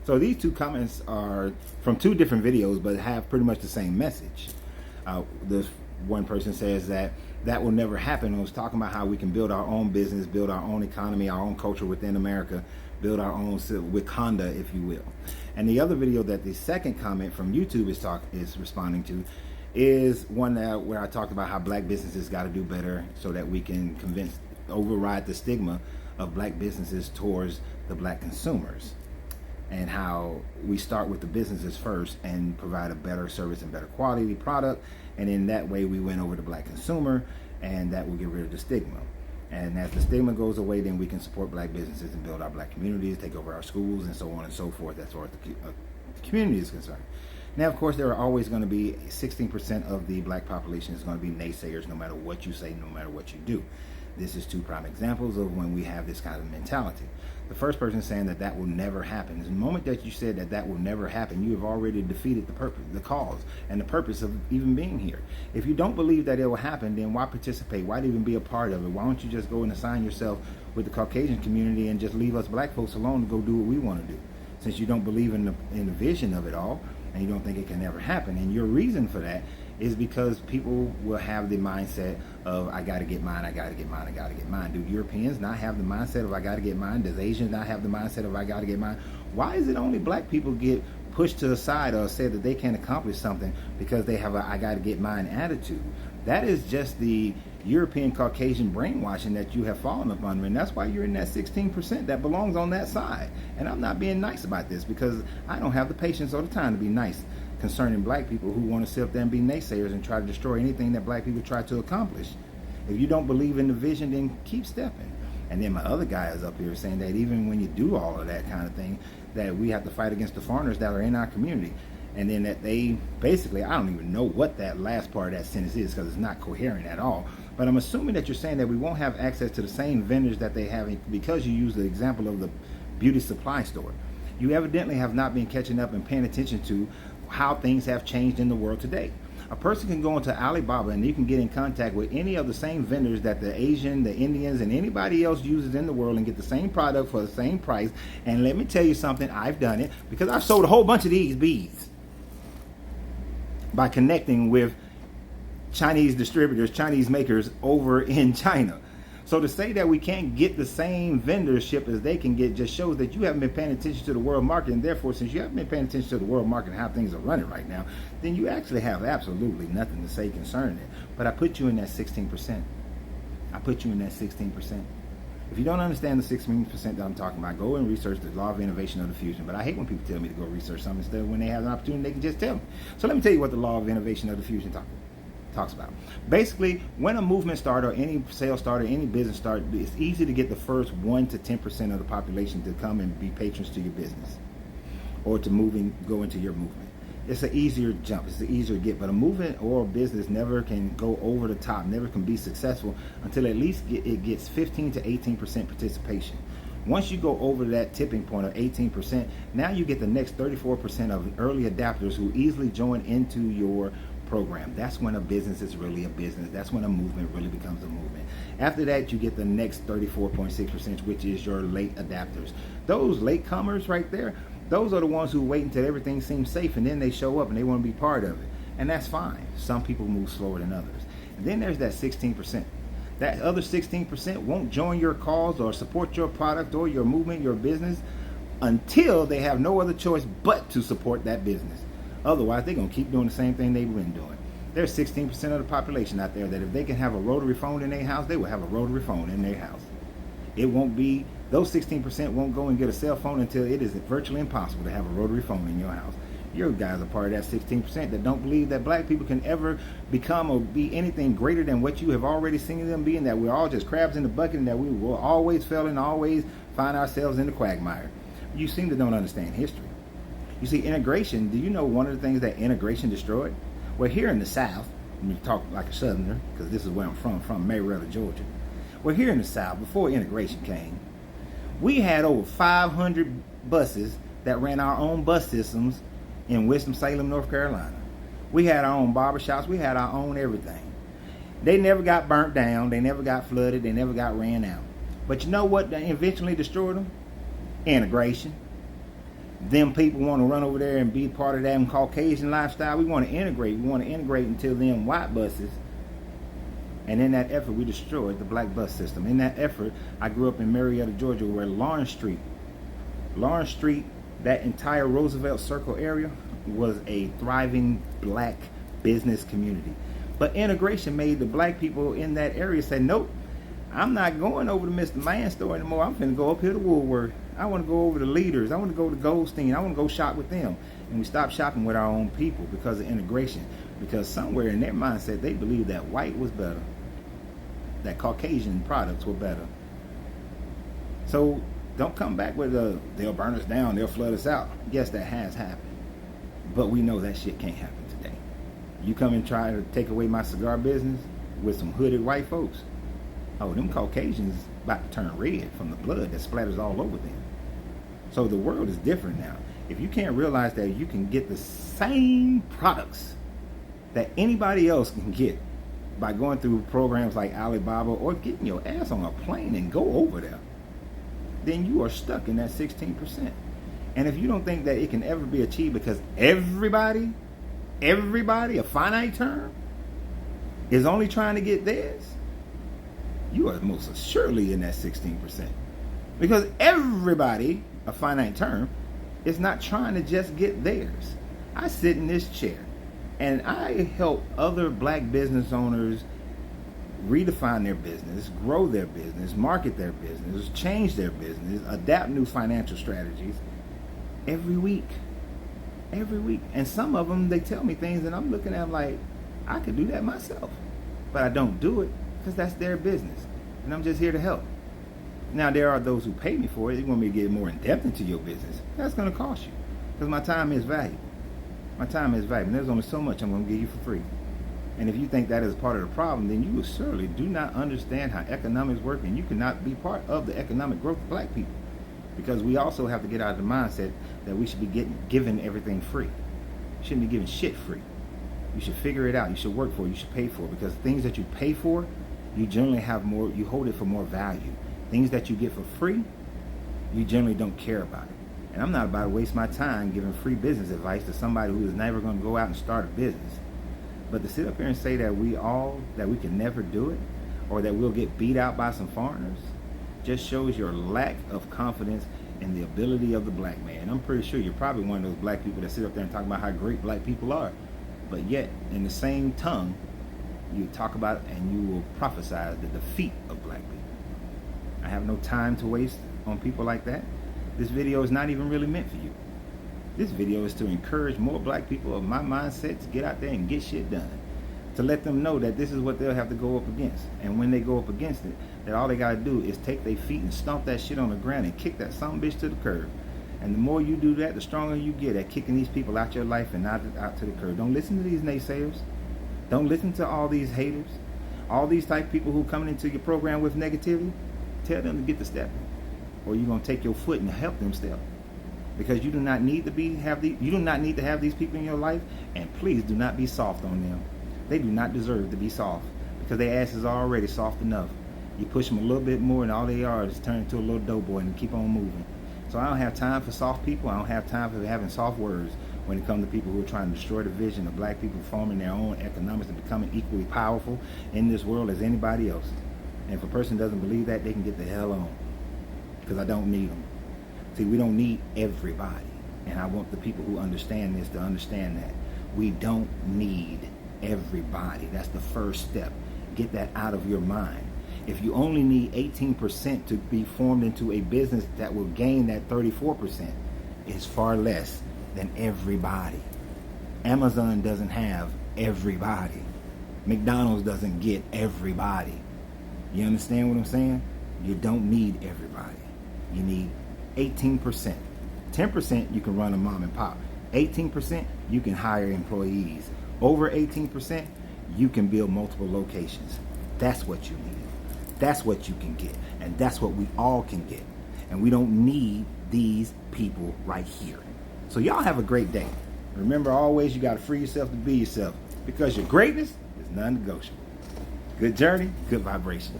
So these two comments are from two different videos, but have pretty much the same message. This one person says that will never happen. It was talking about how we can build our own business, build our own economy, our own culture within America, build our own Wakanda, if you will. And the other video that the second comment from YouTube is responding to is one where I talked about how black businesses got to do better so that we can override the stigma of black businesses towards the black consumers, and how we start with the businesses first and provide a better service and better quality product, and in that way we win over the black consumer, and that will get rid of the stigma. And as the stigma goes away, then we can support black businesses and build our black communities, take over our schools, and so on and so forth, as far as the community is concerned. Now, of course, there are always going to be 16% of the black population is going to be naysayers, no matter what you say, no matter what you do. This is two prime examples of when we have this kind of mentality. The first person saying that will never happen. The moment that you said that will never happen, you have already defeated the purpose, the cause, and the purpose of even being here. If you don't believe that it will happen, then why participate? Why even be a part of it? Why don't you just go and assign yourself with the Caucasian community and just leave us black folks alone to go do what we want to do? Since you don't believe in the vision of it all, and you don't think it can ever happen. And your reason for that is because people will have the mindset of, I got to get mine, I got to get mine, I got to get mine. Do Europeans not have the mindset of, I got to get mine? Does Asians not have the mindset of, I got to get mine? Why is it only black people get pushed to the side or said that they can't accomplish something because they have a, I got to get mine attitude? That is just the European Caucasian brainwashing that you have fallen up under, and that's why you're in that 16% that belongs on that side. And I'm not being nice about this because I don't have the patience or the time to be nice concerning black people who want to sit up there and be naysayers and try to destroy anything that black people try to accomplish. If you don't believe in the vision, then keep stepping. And then my other guy is up here saying that even when you do all of that kind of thing, that we have to fight against the foreigners that are in our community. And then that they basically, I don't even know what that last part of that sentence is because it's not coherent at all. But I'm assuming that you're saying that we won't have access to the same vendors that they have because you use the example of the beauty supply store. You evidently have not been catching up and paying attention to how things have changed in the world today. A person can go into Alibaba and you can get in contact with any of the same vendors that the Asian, the Indians, and anybody else uses in the world and get the same product for the same price. And let me tell you something, I've done it because I've sold a whole bunch of these beads by connecting with Chinese distributors, Chinese makers over in China. So to say that we can't get the same vendorship as they can get just shows that you haven't been paying attention to the world market. And therefore, since you haven't been paying attention to the world market and how things are running right now, then you actually have absolutely nothing to say concerning it. But I put you in that 16%. I put you in that 16%. If you don't understand the 16% that I'm talking about, go and research the law of innovation of diffusion. But I hate when people tell me to go research something instead of when they have an opportunity, they can just tell me. So let me tell you what the law of innovation of diffusion talks about. Basically, when a movement starts or any sales start or any business start, it's easy to get the first 1 to 10% of the population to come and be patrons to your business or to go into your movement. It's an easier jump. It's an easier get. But a movement or a business never can go over the top, never can be successful until at least it gets 15 to 18% participation. Once you go over that tipping point of 18%, now you get the next 34% of early adapters who easily join into your program. That's when a business is really a business. That's when a movement really becomes a movement. After that, you get the next 34.6%, which is your late adapters. Those latecomers right there, those are the ones who wait until everything seems safe and then they show up and they want to be part of it. And that's fine. Some people move slower than others. And then there's that 16%. That other 16% won't join your cause or support your product or your movement, your business, until they have no other choice but to support that business. Otherwise, they're going to keep doing the same thing they've been doing. There's 16% of the population out there that if they can have a rotary phone in their house, they will have a rotary phone in their house. It won't be, those 16% won't go and get a cell phone until it is virtually impossible to have a rotary phone in your house. You guys are part of that 16% that don't believe that black people can ever become or be anything greater than what you have already seen them be, and that we're all just crabs in the bucket and that we will always fail and always find ourselves in the quagmire. You seem to don't understand history. You see, integration, do you know one of the things that integration destroyed? Well, here in the South, when you talk like a Southerner, because this is where I'm from Marietta, Georgia. Well, here in the South, before integration came, we had over 500 buses that ran our own bus systems in Winston-Salem, North Carolina. We had our own barbershops. We had our own everything. They never got burnt down. They never got flooded. They never got ran out. But you know what eventually destroyed them? Integration. them people want to run over there and be part of that Caucasian lifestyle. We want to integrate. We want to integrate until them white buses. And in that effort, we destroyed the black bus system. In that effort, I grew up in Marietta, Georgia, where Lawrence Street, that entire Roosevelt Circle area was a thriving black business community. But integration made the black people in that area say, nope, I'm not going over to Mr. Man's store anymore. I'm finna go up here to Woolworth. I want to go over to Leaders. I want to go to Goldstein. I want to go shop with them. And we stopped shopping with our own people because of integration. Because somewhere in their mindset, they believed that white was better, that Caucasian products were better. So don't come back with they'll burn us down, they'll flood us out. Yes, that has happened. But we know that shit can't happen today. You come and try to take away my cigar business with some hooded white folks. Oh, them Caucasians about to turn red from the blood that splatters all over them. So the world is different now. If you can't realize that you can get the same products that anybody else can get by going through programs like Alibaba or getting your ass on a plane and go over there, then you are stuck in that 16%. And if you don't think that it can ever be achieved because everybody, a finite term, is only trying to get theirs, you are most assuredly in that 16%. Because everybody, a finite term, is not trying to just get theirs. I sit in this chair and I help other black business owners redefine their business, grow their business, market their business, change their business, adapt new financial strategies every week. Every week. And some of them, they tell me things and I'm looking at them like, I could do that myself. But I don't do it because that's their business. And I'm just here to help. Now, there are those who pay me for it. They want me to get more in depth into your business. That's going to cost you because my time is valuable. My time is valuable. And there's only so much I'm going to give you for free. And if you think that is part of the problem, then you certainly do not understand how economics work, and you cannot be part of the economic growth of black people. Because we also have to get out of the mindset that we should be given everything free. You shouldn't be given shit free. You should figure it out. You should work for it. You should pay for it. Because things that you pay for, you generally have more, you hold it for more value. Things that you get for free, you generally don't care about it. And I'm not about to waste my time giving free business advice to somebody who is never going to go out and start a business. But to sit up here and say that we can never do it, or that we'll get beat out by some foreigners, just shows your lack of confidence in the ability of the black man. I'm pretty sure you're probably one of those black people that sit up there and talk about how great black people are. But yet, in the same tongue, you talk about and you will prophesize the defeat of black people. I have no time to waste on people like that. This video is not even really meant for you. This video is to encourage more black people of my mindset to get out there and get shit done. To let them know that this is what they'll have to go up against. And when they go up against it, that all they gotta do is take their feet and stomp that shit on the ground and kick that son bitch to the curb. And the more you do that, the stronger you get at kicking these people out your life and out to the curb. Don't listen to these naysayers. Don't listen to all these haters. All these type of people who coming into your program with negativity. Tell them to get the step, or you're gonna take your foot and help them step. Because you do not need to have these people in your life, and please do not be soft on them. They do not deserve to be soft because their ass is already soft enough. You push them a little bit more, and all they are is turn into a little doughboy and keep on moving. So I don't have time for soft people. I don't have time for having soft words when it comes to people who are trying to destroy the vision of black people forming their own economics and becoming equally powerful in this world as anybody else. And if a person doesn't believe that, they can get the hell on, because I don't need them. See, we don't need everybody. And I want the people who understand this to understand that. We don't need everybody. That's the first step. Get that out of your mind. If you only need 18% to be formed into a business that will gain that 34%, it's far less than everybody. Amazon doesn't have everybody. McDonald's doesn't get everybody. You understand what I'm saying? You don't need everybody. You need 18%. 10% you can run a mom and pop. 18% you can hire employees. Over 18% you can build multiple locations. That's what you need. That's what you can get. And that's what we all can get. And we don't need these people right here. So y'all have a great day. Remember, always you got to free yourself to be yourself, because your greatness is non-negotiable. Good journey, good vibration.